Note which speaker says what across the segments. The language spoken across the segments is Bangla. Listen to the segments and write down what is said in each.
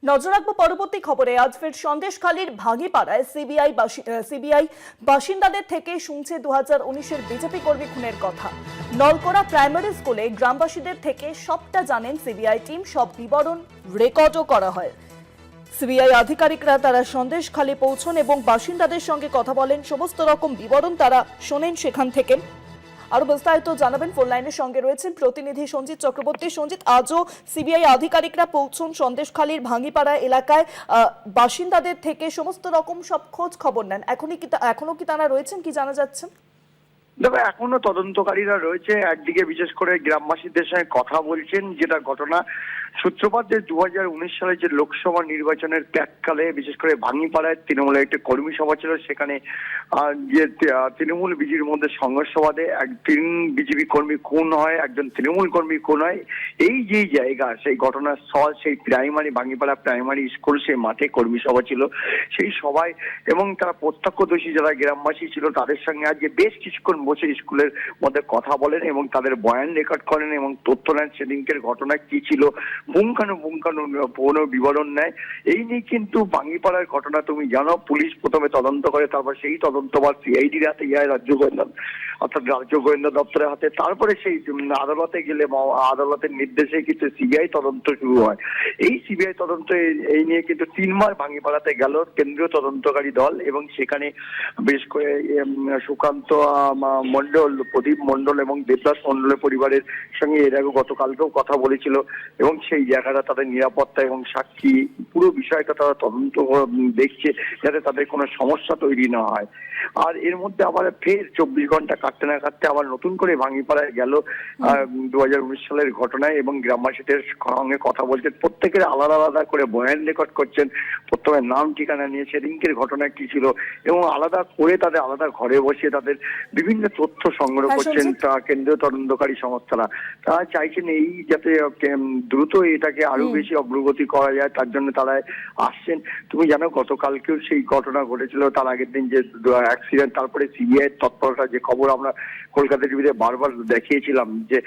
Speaker 1: নজর রাখবো পরবর্তী খবরে। আজ ফের সন্দেশখালীর ভাঙিপাড়ায় সিবিআই বাসিন্দাদের থেকে শুনছে 2019-এর বিজেপি কর্মী খুনের কথা। নলকোড়া প্রাইমারি স্কুলে গ্রামবাসীদের থেকে সবটা জানেন সিবিআই টিম, সব বিবরণ রেকর্ডও করা হয়। সিবিআই আধিকারিকরা তারা সন্দেশখালী পৌঁছন এবং বাসিন্দাদের সঙ্গে কথা বলেন, সমস্ত রকম বিবরণ তারা শোনেন সেখান থেকে। আরো বিস্তারিত জানাবেন, ফোন লাইনের সঙ্গে রয়েছেন প্রতিনিধি সঞ্জিত চক্রবর্তী। সঞ্জিত, আজও সিবিআই আধিকারিকরা পৌঁছন সন্দেশখালীর ভাঙিপাড়া এলাকায়, বাসিন্দাদের থেকে সমস্ত রকম সব খোঁজ খবর নেন। এখনো কি তারা রয়েছেন, কি জানা যাচ্ছে?
Speaker 2: দেখো, এখনো তদন্তকারীরা রয়েছে। একদিকে বিশেষ করে গ্রামবাসীদের সঙ্গে কথা বলছেন। যেটা ঘটনা সূত্রপাত যে 2019 সালে যে লোকসভা নির্বাচনের ত্যাগকালে বিশেষ করে ভাঙিপাড়ায় তৃণমূলের একটা কর্মী সভা ছিল, সেখানে যে তৃণমূল বিজেপির মধ্যে সংঘর্ষ বাধে, তিন বিজেপি কর্মী খুন হয়, একজন তৃণমূল কর্মী খুন হয়। এই যে জায়গা, সেই ঘটনার স্থল, সেই ভাঙিপাড়া প্রাইমারি স্কুল, সেই মাঠে কর্মী সভা ছিল। সেই সভায় এবং তারা প্রত্যক্ষদর্শী যারা গ্রামবাসী ছিল তাদের সঙ্গে আজকে বেশ কিছুক্ষণ বসে স্কুলের মধ্যে কথা বলেন এবং তাদের বয়ান রেকর্ড করেন এবং তথ্য নেন সেদিনকের ঘটনা কি ছিল, পুঙ্খানুপুঙ্খানু বিবরণ নেয়। এই নিয়ে কিন্তু ভাঙিপাড়ার ঘটনা তুমি জানো, পুলিশ প্রথমে তদন্ত করে, তারপর সেই তদন্তভার সিআইডির হাতে যায়, রাজ্য গোয়েন্দা দপ্তরের হাতে, তারপরে সেই আদালতে গেলে আদালতের নির্দেশে কিন্তু সিবিআই তদন্ত শুরু হয়। এই সিবিআই তদন্ত এই নিয়ে কিন্তু 3 বার ভাঙিপাড়াতে গেল কেন্দ্রীয় তদন্তকারী দল এবং সেখানে বেশ করে সুকান্ত মন্ডল, প্রদীপ মন্ডল এবং দেবদাস মন্ডলের পরিবারের সঙ্গে এর আগে গতকালকেও কথা বলেছিল এবং সেই জায়গাটা তাদের নিরাপত্তা এবং সাক্ষী পুরো বিষয়টা তারা তদন্ত দেখছে যাতে তাদের কোনো সমস্যা তৈরি না হয়। আর এর মধ্যে আবার ফের 24 ঘন্টা কাটতে না কাটতে আবার নতুন করে ভাঙিপাড়ায় গেল 2019 সালের ঘটনায় এবং গ্রামবাসীদের সঙ্গে কথা বলছেন, প্রত্যেকের আলাদা আলাদা করে বয়ান রেকর্ড করছেন, প্রথমে নাম ঠিকানা নিয়ে সেদিনকের ঘটনা কি ছিল এবং আলাদা করে তাদের আলাদা ঘরে বসে তাদের বিভিন্ন তথ্য সংগ্রহ করছেন কেন্দ্রীয় তদন্তকারী সংস্থারা। তারা চাইছেন এই যাতে দ্রুত এটাকে আরো বেশি অগ্রগতি করা যায়, তার জন্য তারা আসছেন। তুমি জানো গতকালকেও সেই ঘটনা ঘটেছিল, তার আগের দিন যে অ্যাক্সিডেন্ট, তারপরে সিবিআই তৎপরতা, যে খবর আমরা কলকাতা টিভিতে বারবার দেখিয়েছিলাম যে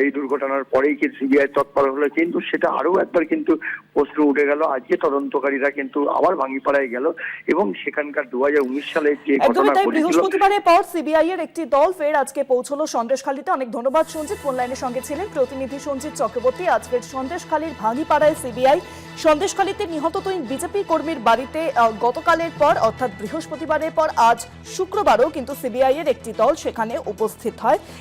Speaker 2: এই দুর্ঘটনার পরেই কি সিবিআই তৎপর হলো, কিন্তু সেটা আরো একবার কিন্তু প্রশ্ন উঠে গেল। আজকে তদন্তকারীরা কিন্তু আবার ভাঙিপাড়ায় গেল এবং সেখানকার 2019 সালে যে ঘটনা ঘটেছিল,
Speaker 1: বৃহস্পতিবারের পর সিবিআই এর একটি দল ফের আজকে পৌঁছলো সন্দেশখালীতে। অনেক ধন্যবাদ সঞ্জিত, ফোন লাইনের সঙ্গে ছিলেন প্রতিনিধি সঞ্জিত চক্রবর্তী। আজ ফের সন্দেশখালীর ভাঙিপাড়ায় সিবিআই। সন্দেশখালীতে নিহত 3 বিজেপি কর্মীর বাড়িতে গতকালের পর অর্থাৎ বৃহস্পতিবারের পর আজ শুক্রবারও কিন্তু সিবিআই এর একটি দল সেখানে উপস্থিত হয়।